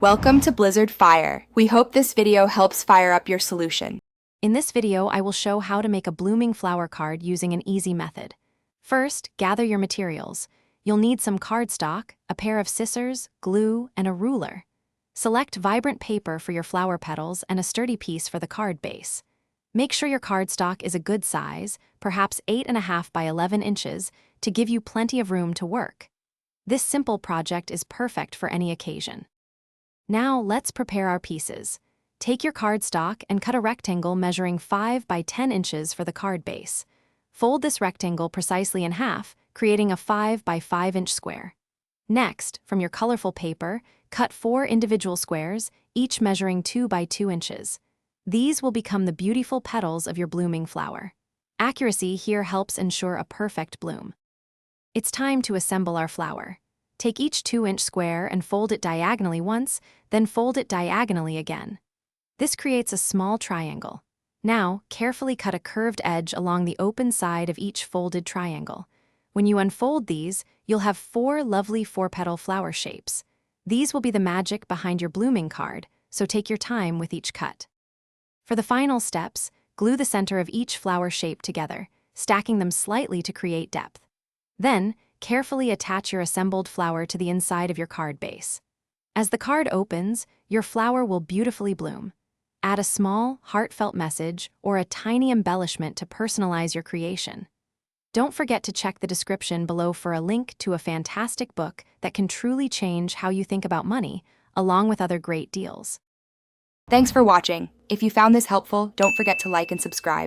Welcome to Blizzard Fire. We hope this video helps fire up your solution. In this video, I will show how to make a blooming flower card using an easy method. First, gather your materials. You'll need some cardstock, a pair of scissors, glue, and a ruler. Select vibrant paper for your flower petals and a sturdy piece for the card base. Make sure your cardstock is a good size, perhaps 8.5 by 11 inches, to give you plenty of room to work. This simple project is perfect for any occasion. Now let's prepare our pieces. Take your cardstock and cut a rectangle measuring 5 by 10 inches for the card base. Fold this rectangle precisely in half, creating a 5 by 5 inch square. Next, from your colorful paper, cut 4 individual squares, each measuring 2 by 2 inches. These will become the beautiful petals of your blooming flower. Accuracy here helps ensure a perfect bloom. It's time to assemble our flower. Take each 2-inch square and fold it diagonally once, then fold it diagonally again. This creates a small triangle. Now, carefully cut a curved edge along the open side of each folded triangle. When you unfold these, you'll have 4 lovely 4-petal flower shapes. These will be the magic behind your blooming card, so take your time with each cut. For the final steps, glue the center of each flower shape together, stacking them slightly to create depth. Then, carefully attach your assembled flower to the inside of your card base. As the card opens, your flower will beautifully bloom. Add a small, heartfelt message or a tiny embellishment to personalize your creation. Don't forget to check the description below for a link to a fantastic book that can truly change how you think about money, along with other great deals. Thanks for watching. If you found this helpful, don't forget to like and subscribe.